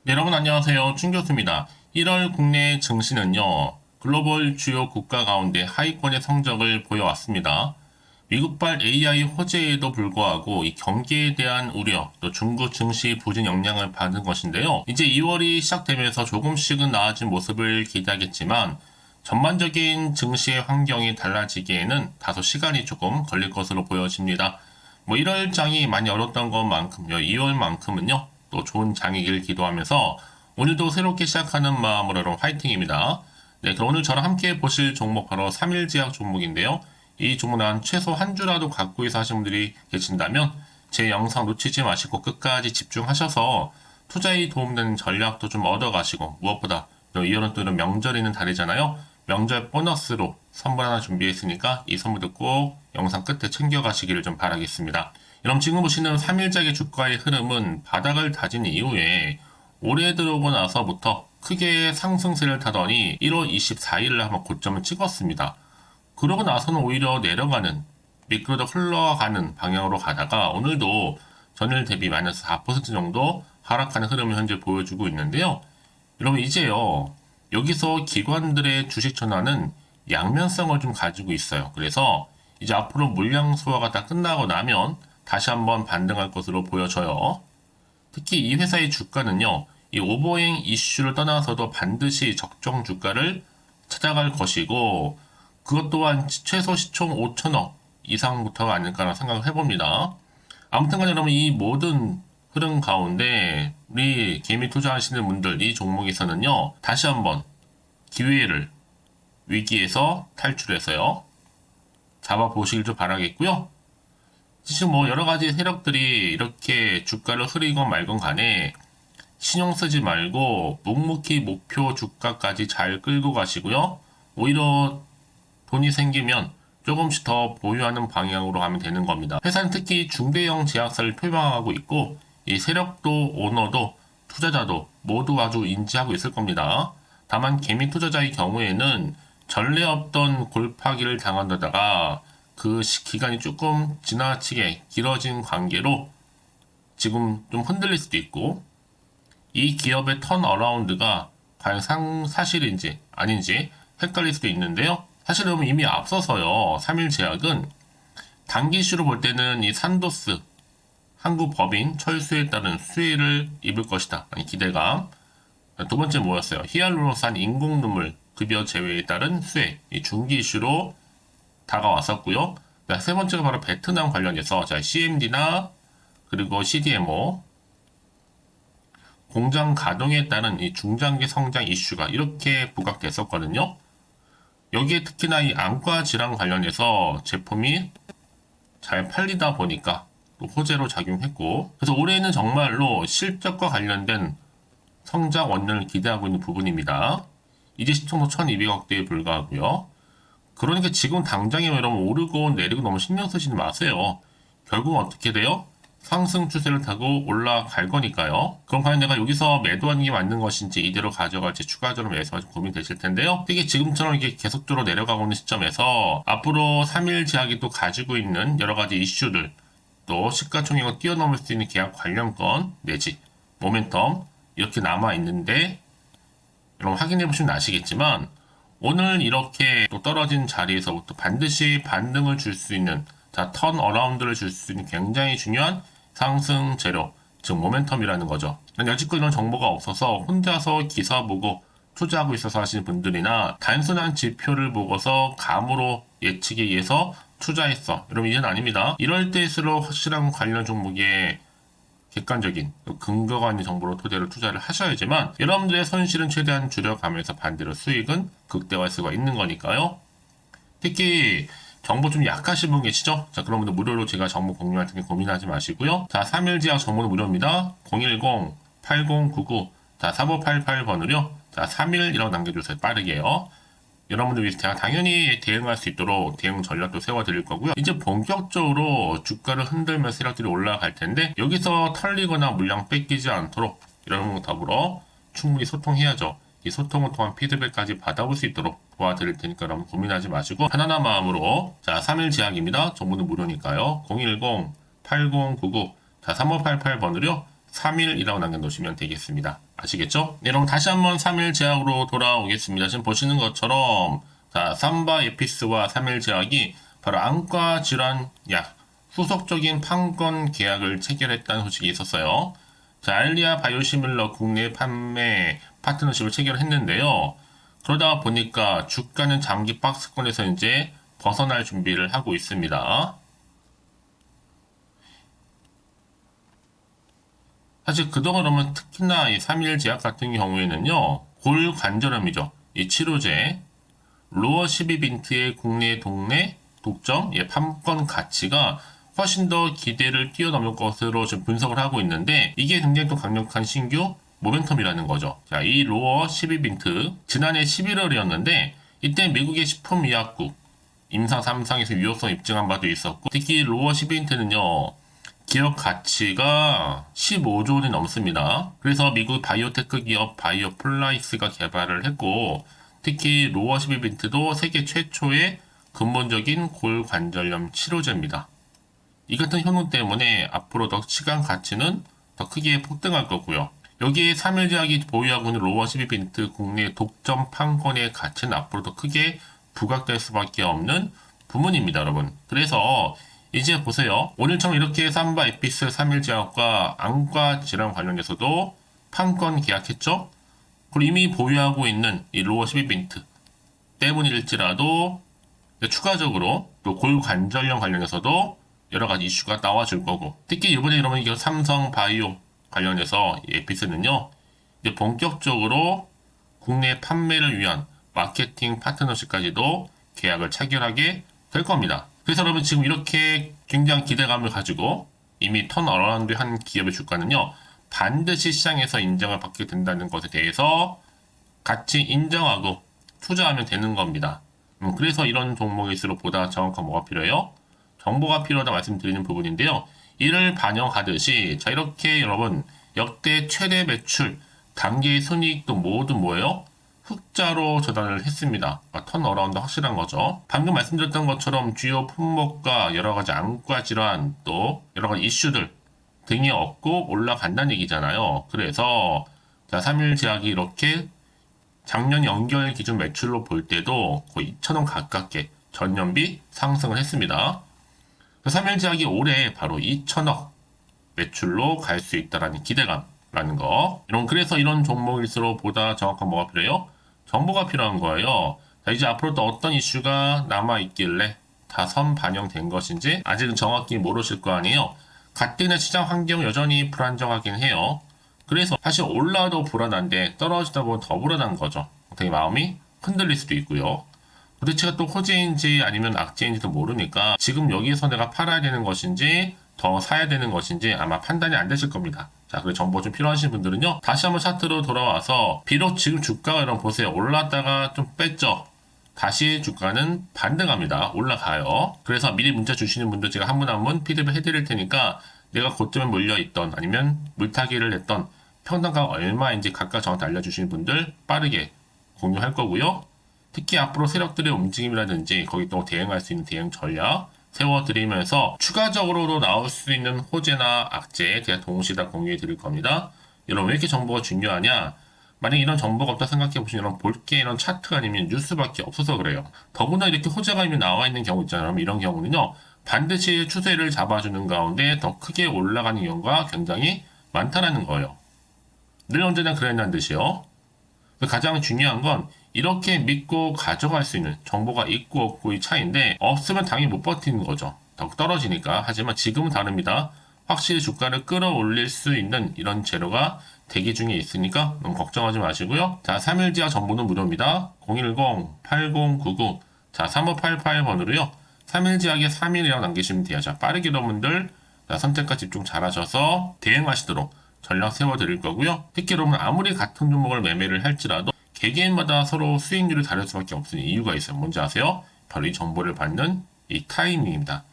네, 여러분 안녕하세요. 춘 교수입니다. 1월 국내 증시는요, 글로벌 주요 국가 가운데 하위권의 성적을 보여왔습니다. 미국발 AI 호재에도 불구하고 이 경기에 대한 우려, 또 중국 증시 부진 영향을 받은 것인데요. 이제 2월이 시작되면서 조금씩은 나아진 모습을 기대하겠지만 전반적인 증시의 환경이 달라지기에는 다소 시간이 조금 걸릴 것으로 보여집니다. 1월 장이 많이 어렵던 것만큼요, 2월만큼은요, 또 좋은 장이길 기도하면서 오늘도 새롭게 시작하는 마음으로 여러분 화이팅입니다. 네, 그럼 오늘 저랑 함께 보실 종목 바로 3일제약 종목인데요. 이 종목은 최소 한 주라도 갖고 있어 하시는 분들이 계신다면 제 영상 놓치지 마시고 끝까지 집중하셔서 투자에 도움되는 전략도 좀 얻어가시고, 무엇보다 2월은 또 이런 명절이 있는 달이잖아요. 명절 보너스로 선물 하나 준비했으니까 이 선물도 꼭 영상 끝에 챙겨가시기를 좀 바라겠습니다. 여러분 지금 보시는 3일작의 주가의 흐름은 바닥을 다진 이후에 올해 들어오고 나서부터 크게 상승세를 타더니 1월 24일을 한번 고점을 찍었습니다. 그러고 나서는 오히려 내려가는, 미끄러져 흘러가는 방향으로 가다가 오늘도 전일 대비 마이너스 4% 정도 하락하는 흐름을 현재 보여주고 있는데요. 여러분 이제요, 여기서 기관들의 주식 전환은 양면성을 좀 가지고 있어요. 그래서 이제 앞으로 물량 소화가 다 끝나고 나면 다시 한번 반등할 것으로 보여져요. 특히 이 회사의 주가는요, 이 오버행 이슈를 떠나서도 반드시 적정 주가를 찾아갈 것이고, 그것 또한 최소 시총 5천억 이상부터가 아닐까라는 생각을 해봅니다. 아무튼 간에 여러분 이 모든 흐름 가운데 우리 개미 투자하시는 분들 이 종목에서는요, 다시 한번 기회를 위기에서 탈출해서요, 잡아보시길 좀 바라겠고요. 지금 여러 가지 세력들이 이렇게 주가를 흐리건 말건 간에 신용 쓰지 말고 묵묵히 목표 주가까지 잘 끌고 가시고요. 오히려 돈이 생기면 조금씩 더 보유하는 방향으로 가면 되는 겁니다. 회사는 특히 중대형 제약사를 표방하고 있고 이 세력도 오너도 투자자도 모두 아주 인지하고 있을 겁니다. 다만 개미 투자자의 경우에는 전례 없던 골파기를 당한 데다가 그 기간이 조금 지나치게 길어진 관계로 지금 좀 흔들릴 수도 있고, 이 기업의 턴어라운드가 과연 사실인지 아닌지 헷갈릴 수도 있는데요. 사실 여러분 이미 앞서서요, 3일제약은 단기 이슈로 볼 때는 이 산도스 한국 법인 철수에 따른 수혜를 입을 것이다, 기대감. 두 번째 뭐였어요? 히알루론산 인공눈물 급여 제외에 따른 수혜, 이 중기 이슈로 다가왔었고요. 세 번째가 바로 베트남 관련해서 CMD나 그리고 CDMO 공장 가동에 따른 이 중장기 성장 이슈가 이렇게 부각됐었거든요. 여기에 특히나 이 안과 질환 관련해서 제품이 잘 팔리다 보니까 또 호재로 작용했고, 그래서 올해는 정말로 실적과 관련된 성장 원년을 기대하고 있는 부분입니다. 이제 시총도 1200억대에 불과하고요. 그러니까 지금 당장에 여러분 오르고 내리고 너무 신경 쓰시지 마세요. 결국은 어떻게 돼요? 상승 추세를 타고 올라갈 거니까요. 그럼 과연 내가 여기서 매도하는 게 맞는 것인지, 이대로 가져갈지 추가적으로 매수할지 고민되실 텐데요. 이게 지금처럼 이렇게 계속적으로 내려가고 있는 시점에서 앞으로 3일 제약이 또 가지고 있는 여러 가지 이슈들, 또 시가총액을 뛰어넘을 수 있는 계약 관련권 내지 모멘텀 이렇게 남아 있는데, 여러분 확인해 보시면 아시겠지만 오늘 이렇게 또 떨어진 자리에서부터 반드시 반등을 줄 수 있는, 턴 어라운드를 줄 수 있는 굉장히 중요한 상승 재료, 즉 모멘텀이라는 거죠. 여지껏 이런 정보가 없어서 혼자서 기사 보고 투자하고 있어서 하시는 분들이나 단순한 지표를 보고서 감으로 예측에 의해서 투자했어, 여러분 이제는 아닙니다. 이럴 때일수록 확실한 관련 종목에 객관적인 근거가 있는 정보로 토대로 투자를 하셔야지만 여러분들의 손실은 최대한 줄여가면서 반대로 수익은 극대화할 수가 있는 거니까요. 특히 정보 좀 약하신 분 계시죠? 자, 그런 분들 무료로 제가 정보 공유할 테니 고민하지 마시고요. 자, 3일제약 정보는 무료입니다. 010-8099-4588번으로요. 자, 3일이라고 남겨주세요. 빠르게요. 여러분들 위해서 제가 당연히 대응할 수 있도록 대응 전략도 세워드릴 거고요. 이제 본격적으로 주가를 흔들면서 세력들이 올라갈 텐데, 여기서 털리거나 물량 뺏기지 않도록 여러분과 더불어 충분히 소통해야죠. 이 소통을 통한 피드백까지 받아볼 수 있도록 도와드릴 테니까 여러분 고민하지 마시고 편안한 마음으로, 자, 3일 제약입니다. 정보는 무료니까요. 010-8099-4588번으로요. 3일이라고 남겨놓으시면 되겠습니다. 아시겠죠? 네, 그럼 다시 한번 3일 제약으로 돌아오겠습니다. 지금 보시는 것처럼 자, 삼바 에피스와 3일 제약이 바로 안과 질환 약 후속적인 판권 계약을 체결했다는 소식이 있었어요. 자, 알리아 바이오시밀러 국내 판매 파트너십을 체결했는데요. 그러다 보니까 주가는 장기 박스권에서 이제 벗어날 준비를 하고 있습니다. 사실 그동안 그러면 특히나 이 3일 제약 같은 경우에는요, 골관절염이죠. 이 치료제, 로어 12빈트의 국내 동네 독점, 판권 가치가 훨씬 더 기대를 뛰어넘을 것으로 지금 분석을 하고 있는데, 이게 굉장히 또 강력한 신규 모멘텀이라는 거죠. 자, 이 로어 12빈트, 지난해 11월이었는데, 이때 미국의 식품의약국, 임상 3상에서 유효성 입증한 바도 있었고, 특히 로어 12빈트는요, 기업 가치가 15조 원이 넘습니다. 그래서 미국 바이오테크 기업 바이오플라이스가 개발을 했고, 특히 로어 12빈트도 세계 최초의 근본적인 골관절염 치료제입니다. 이 같은 효능 때문에 앞으로 더 시간 가치는 더 크게 폭등할 거고요. 여기에 3일제약이 보유하고 있는 로어 12빈트 국내 독점 판권의 가치는 앞으로 더 크게 부각될 수밖에 없는 부분입니다, 여러분. 그래서 이제 보세요. 오늘처럼 이렇게 삼바 에피스 3일제약과 안과 질환 관련해서도 판권 계약했죠? 그리고 이미 보유하고 있는 이 로어 12빈트 때문일지라도 추가적으로 또 골관절염 관련해서도 여러 가지 이슈가 나와줄 거고, 특히 이번에 그러면 이게 삼성 바이오 관련해서 이 에피스는요, 이제 본격적으로 국내 판매를 위한 마케팅 파트너십까지도 계약을 체결하게 될 겁니다. 그래서 여러분 지금 이렇게 굉장히 기대감을 가지고 이미 턴어라운드 한 기업의 주가는요, 반드시 시장에서 인정을 받게 된다는 것에 대해서 같이 인정하고 투자하면 되는 겁니다. 그래서 이런 종목일수록 보다 정확한 뭐가 필요해요? 정보가 필요하다 말씀드리는 부분인데요. 이를 반영하듯이 자, 이렇게 여러분 역대 최대 매출, 단기 순이익도 모두 뭐예요? 흑자로 저단을 했습니다. 턴어라운드 확실한 거죠. 방금 말씀드렸던 것처럼 주요 품목과 여러 가지 안과 질환 또 여러 가지 이슈들 등이 없고 올라간다는 얘기잖아요. 그래서 자, 3일 제약이 이렇게 작년 연결 기준 매출로 볼 때도 거의 2,000원 가깝게 전년비 상승을 했습니다. 3일 제약이 올해 바로 2,000억 매출로 갈 수 있다라는 기대감라는 거. 그래서 이런 종목일수록 보다 정확한 뭐가 필요해요? 정보가 필요한 거예요. 자, 이제 앞으로 또 어떤 이슈가 남아있길래 다 선반영된 것인지 아직은 정확히 모르실 거 아니에요. 갓대는 시장 환경은 여전히 불안정하긴 해요. 그래서 사실 올라도 불안한데 떨어지다 보면 더 불안한 거죠. 되게 마음이 흔들릴 수도 있고요. 도대체가 또 호재인지 아니면 악재인지도 모르니까 지금 여기서 내가 팔아야 되는 것인지 더 사야 되는 것인지 아마 판단이 안 되실 겁니다. 자, 그리고 정보 좀 필요하신 분들은요, 다시 한번 차트로 돌아와서 비록 지금 주가가 여러분 보세요. 올랐다가 좀 뺐죠. 다시 주가는 반등합니다. 올라가요. 그래서 미리 문자 주시는 분들 제가 한 분 한 분 피드백 해드릴 테니까 내가 고점에 몰려있던 아니면 물타기를 했던 평단가가 얼마인지 각각 저한테 알려주시는 분들 빠르게 공유할 거고요. 특히 앞으로 세력들의 움직임이라든지 거기 또 대응할 수 있는 대응 전략 세워드리면서 추가적으로도 나올 수 있는 호재나 악재에 대한 동시에 다 공유해 드릴 겁니다. 여러분 왜 이렇게 정보가 중요하냐? 만약 이런 정보가 없다 생각해 보시면 여러분 볼게 이런 차트 아니면 뉴스밖에 없어서 그래요. 더구나 이렇게 호재가 이미 나와 있는 경우 있잖아요. 그럼 이런 경우는요, 반드시 추세를 잡아주는 가운데 더 크게 올라가는 경우가 굉장히 많다라는 거예요. 늘 언제나 그랬다는 뜻이요. 가장 중요한 건 이렇게 믿고 가져갈 수 있는 정보가 있고 없고의 차이인데, 없으면 당연히 못 버티는 거죠. 더 떨어지니까. 하지만 지금은 다릅니다. 확실히 주가를 끌어올릴 수 있는 이런 재료가 대기 중에 있으니까 너무 걱정하지 마시고요. 자, 3일지와 정보는 무료입니다. 010-8099 자, 3588번으로요. 3일지하게 3일이라고 남기시면 돼요. 자, 빠르게 여러분들 선택과 집중 잘하셔서 대응하시도록 전략 세워드릴 거고요. 특히 여러분 아무리 같은 종목을 매매를 할지라도 개개인마다 서로 수익률이 다를 수밖에 없는 이유가 있어요. 뭔지 아세요? 바로 이 정보를 받는 이 타이밍입니다.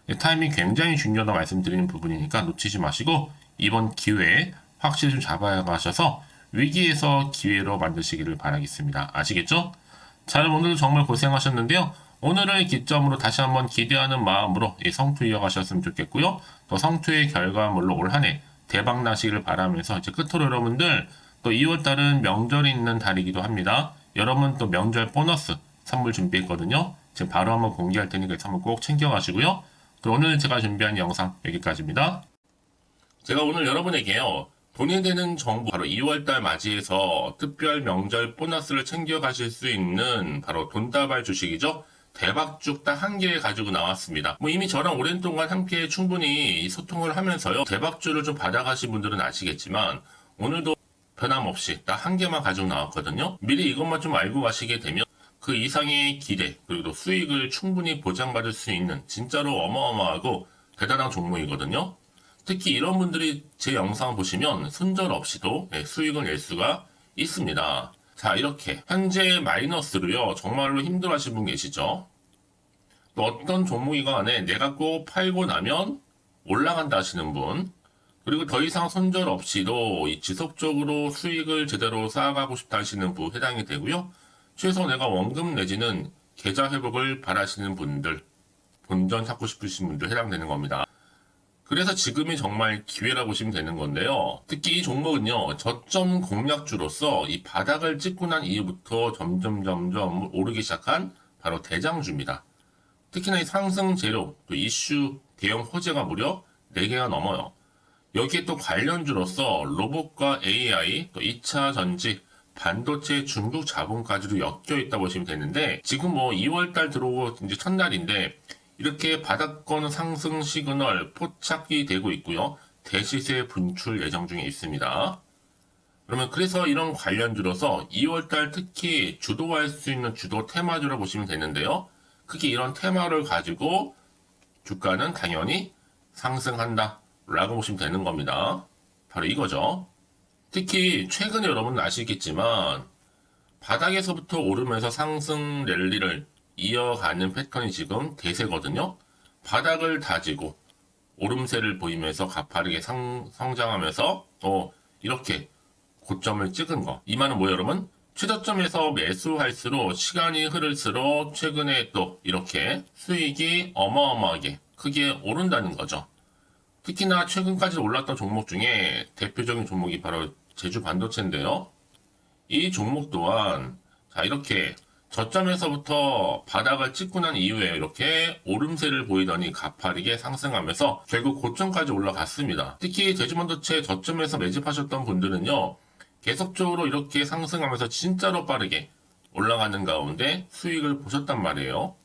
이 타이밍이 굉장히 중요하다고 말씀드리는 부분이니까 놓치지 마시고 이번 기회에 확실히 좀 잡아가셔서 위기에서 기회로 만드시기를 바라겠습니다. 아시겠죠? 자, 여러분 오늘도 정말 고생하셨는데요. 오늘을 기점으로 다시 한번 기대하는 마음으로 이 성투 이어가셨으면 좋겠고요. 또 성투의 결과물로 올 한 해 대박 나시길 바라면서 이제 끝으로 여러분들 또 2월달은 명절이 있는 달이기도 합니다. 여러분 또 명절 보너스 선물 준비했거든요. 지금 바로 한번 공개할 테니까 선물 꼭 챙겨가시고요. 그럼 오늘 제가 준비한 영상 여기까지입니다. 제가 오늘 여러분에게요. 돈이 되는 정보 바로 2월달 맞이해서 특별 명절 보너스를 챙겨가실 수 있는 바로 돈다발 주식이죠. 대박죽 딱 한 개 가지고 나왔습니다. 뭐 이미 저랑 오랜 동안 함께 충분히 소통을 하면서요. 대박주를 좀 받아가신 분들은 아시겠지만 오늘도 변함없이 딱 한 개만 가지고 나왔거든요. 미리 이것만 좀 알고 가시게 되면 그 이상의 기대 그리고 수익을 충분히 보장받을 수 있는 진짜로 어마어마하고 대단한 종목이거든요. 특히 이런 분들이 제 영상을 보시면 손절 없이도 수익을 낼 수가 있습니다. 자, 이렇게 현재 마이너스로요. 정말로 힘들어하시는 분 계시죠? 또 어떤 종목이건 간에 내가 꼭 팔고 나면 올라간다 하시는 분, 그리고 더 이상 손절 없이도 지속적으로 수익을 제대로 쌓아가고 싶다 하시는 분 해당이 되고요. 최소 내가 원금 내지는 계좌 회복을 바라시는 분들, 본전 찾고 싶으신 분들 해당되는 겁니다. 그래서 지금이 정말 기회라고 보시면 되는 건데요. 특히 이 종목은요, 저점 공략주로서 이 바닥을 찍고 난 이후부터 점점 오르기 시작한 바로 대장주입니다. 특히나 이 상승 재료, 또 이슈, 대형 호재가 무려 4개가 넘어요. 여기에 또 관련주로서 로봇과 AI, 또 2차 전지, 반도체 중국 자본까지도 엮여 있다 보시면 되는데, 지금 뭐 2월달 들어오고 이제 첫날인데, 이렇게 바닥권 상승 시그널 포착이 되고 있고요. 대시세 분출 예정 중에 있습니다. 그러면 그래서 이런 관련주로서 2월달 특히 주도할 수 있는 주도 테마주로 보시면 되는데요. 크게 이런 테마를 가지고 주가는 당연히 상승한다 라고 보시면 되는 겁니다. 바로 이거죠. 특히 최근에 여러분 아시겠지만 바닥에서부터 오르면서 상승 랠리를 이어가는 패턴이 지금 대세거든요. 바닥을 다지고 오름세를 보이면서 가파르게 성장하면서 이렇게 고점을 찍은 거. 이 말은 뭐예요, 여러분? 최저점에서 매수할수록 시간이 흐를수록 최근에 또 이렇게 수익이 어마어마하게 크게 오른다는 거죠. 특히나 최근까지 올랐던 종목 중에 대표적인 종목이 바로 제주 반도체인데요. 이 종목 또한 자 이렇게 저점에서부터 바닥을 찍고 난 이후에 이렇게 오름세를 보이더니 가파르게 상승하면서 결국 고점까지 올라갔습니다. 특히 제주반도체 저점에서 매집하셨던 분들은요. 계속적으로 이렇게 상승하면서 진짜로 빠르게 올라가는 가운데 수익을 보셨단 말이에요.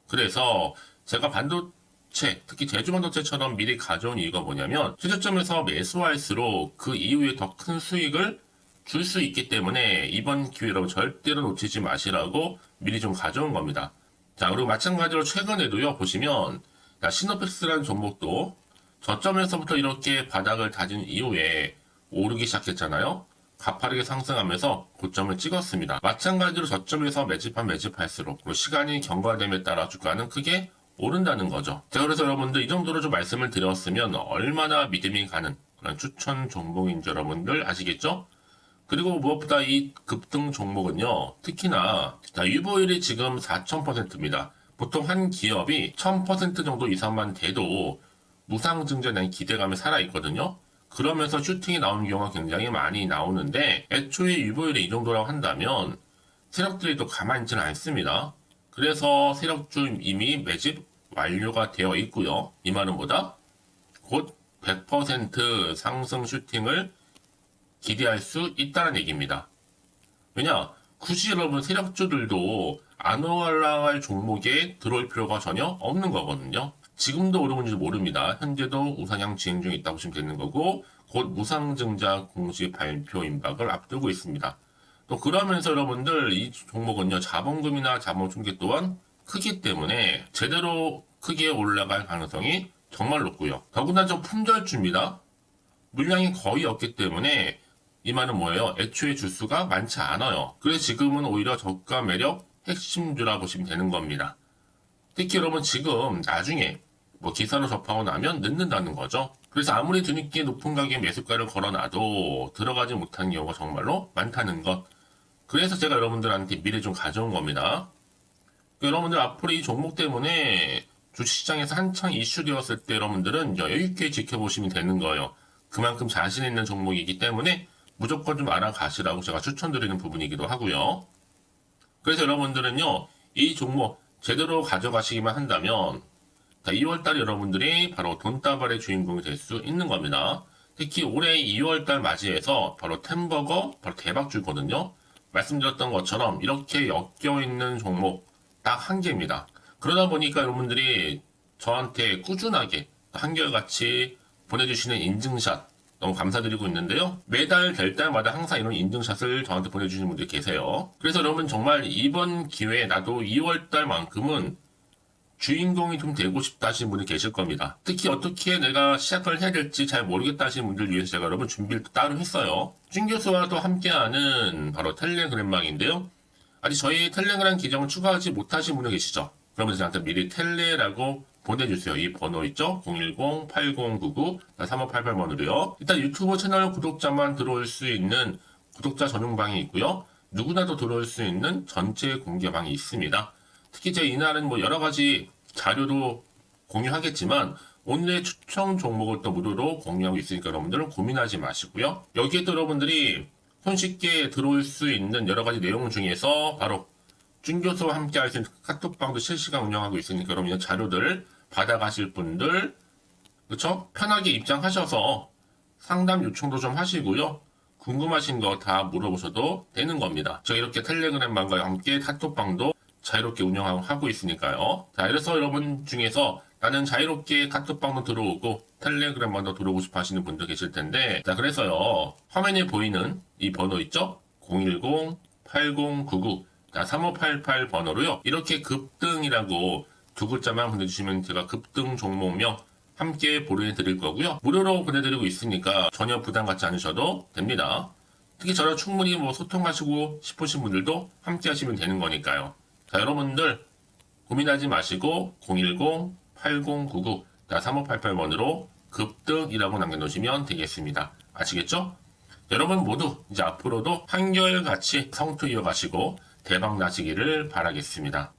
그래서 제가 반도체, 특히 제주반도체처럼 미리 가져온 이유가 뭐냐면 최저점에서 매수할수록 그 이후에 더 큰 수익을 줄 수 있기 때문에 이번 기회로 절대로 놓치지 마시라고 미리 좀 가져온 겁니다. 자, 그리고 마찬가지로 최근에도요, 보시면, 시노펙스라는 종목도 저점에서부터 이렇게 바닥을 다진 이후에 오르기 시작했잖아요. 가파르게 상승하면서 고점을 찍었습니다. 마찬가지로 저점에서 매집할수록 그리고 시간이 경과됨에 따라 주가는 크게 오른다는 거죠. 자, 그래서 여러분들 이 정도로 좀 말씀을 드렸으면 얼마나 믿음이 가는 그런 추천 종목인지 여러분들 아시겠죠? 그리고 무엇보다 이 급등 종목은요, 특히나, 유보율이 지금 4000%입니다. 보통 한 기업이 1000% 정도 이상만 돼도 무상증자에 대한 기대감이 살아있거든요. 그러면서 슈팅이 나오는 경우가 굉장히 많이 나오는데, 애초에 유보율이 이 정도라고 한다면, 세력들이 또 가만히 있지는 않습니다. 그래서 세력주 이미 매집 완료가 되어 있고요. 이 말은 뭐다? 곧 100% 상승 슈팅을 기대할 수 있다는 얘기입니다. 왜냐? 굳이 여러분 세력주들도 안 올라갈 종목에 들어올 필요가 전혀 없는 거거든요. 지금도 오르는지 모릅니다. 현재도 우상향 진행 중에 있다고 보시면 되는 거고 곧 무상증자 공시 발표 임박을 앞두고 있습니다. 또 그러면서 여러분들 이 종목은요. 자본금이나 자본중개 또한 크기 때문에 제대로 크게 올라갈 가능성이 정말 높고요. 더구나 좀 품절주입니다. 물량이 거의 없기 때문에 이 말은 뭐예요? 애초에 주수가 많지 않아요. 그래서 지금은 오히려 저가 매력 핵심주라 보시면 되는 겁니다. 특히 여러분 지금 나중에 뭐 기사로 접하고 나면 늦는다는 거죠. 그래서 아무리 뒤늦게 높은 가격에 매수가를 걸어놔도 들어가지 못하는 경우가 정말로 많다는 것. 그래서 제가 여러분들한테 미리 좀 가져온 겁니다. 여러분들 앞으로 이 종목 때문에 주식시장에서 한창 이슈되었을 때 여러분들은 여유있게 지켜보시면 되는 거예요. 그만큼 자신 있는 종목이기 때문에 무조건 좀 알아가시라고 제가 추천드리는 부분이기도 하고요. 그래서 여러분들은요, 이 종목 제대로 가져가시기만 한다면 2월달 여러분들이 바로 돈다발의 주인공이 될 수 있는 겁니다. 특히 올해 2월달 맞이해서 바로 템버거 바로 대박주거든요. 말씀드렸던 것처럼 이렇게 엮여있는 종목 딱 한 개입니다. 그러다 보니까 여러분들이 저한테 꾸준하게 한결같이 보내주시는 인증샷 너무 감사드리고 있는데요. 매달 될 때마다 항상 이런 인증샷을 저한테 보내주시는 분들이 계세요. 그래서 여러분 정말 이번 기회에 나도 2월달만큼은 주인공이 좀 되고 싶다 하시는 분이 계실 겁니다. 특히 어떻게 내가 시작을 해야 될지 잘 모르겠다 하시는 분들 위해서 제가 여러분 준비를 따로 했어요. 준 교수와도 함께하는 바로 텔레그램망인데요. 아직 저희 텔레그램 계정을 추가하지 못하신 분들 계시죠? 그러면 저한테 미리 텔레라고 보내주세요. 이 번호 있죠? 010-8099-3588번으로요. 일단 유튜브 채널 구독자만 들어올 수 있는 구독자 전용방이 있고요. 누구나도 들어올 수 있는 전체 공개방이 있습니다. 특히 제 이날은 뭐 여러 가지 자료도 공유하겠지만 오늘의 추천 종목을 또 무료로 공유하고 있으니까 여러분들은 고민하지 마시고요. 여기에 또 여러분들이 손쉽게 들어올 수 있는 여러 가지 내용 중에서 바로 준교수와 함께 할 수 있는 카톡방도 실시간 운영하고 있으니까 여러분 이 자료들 받아가실 분들 그렇죠? 편하게 입장하셔서 상담 요청도 좀 하시고요. 궁금하신 거 다 물어보셔도 되는 겁니다. 제가 이렇게 텔레그램방과 함께 카톡방도 자유롭게 운영하고 있으니까요. 자, 그래서 여러분 중에서 나는 자유롭게 카톡방도 들어오고 텔레그램방도 들어오고 싶어 하시는 분들 계실 텐데, 자, 그래서요. 화면에 보이는 이 번호 있죠? 010-8099-3588 번호로요. 이렇게 급등이라고 두 글자만 보내주시면 제가 급등 종목명 함께 보내드릴 거고요. 무료로 보내드리고 있으니까 전혀 부담 갖지 않으셔도 됩니다. 특히 저랑 충분히 뭐 소통하시고 싶으신 분들도 함께 하시면 되는 거니까요. 자, 여러분들 고민하지 마시고 010-8099-3588번으로 급등이라고 남겨놓으시면 되겠습니다. 아시겠죠? 여러분 모두 이제 앞으로도 한결같이 성투 이어가시고 대박 나시기를 바라겠습니다.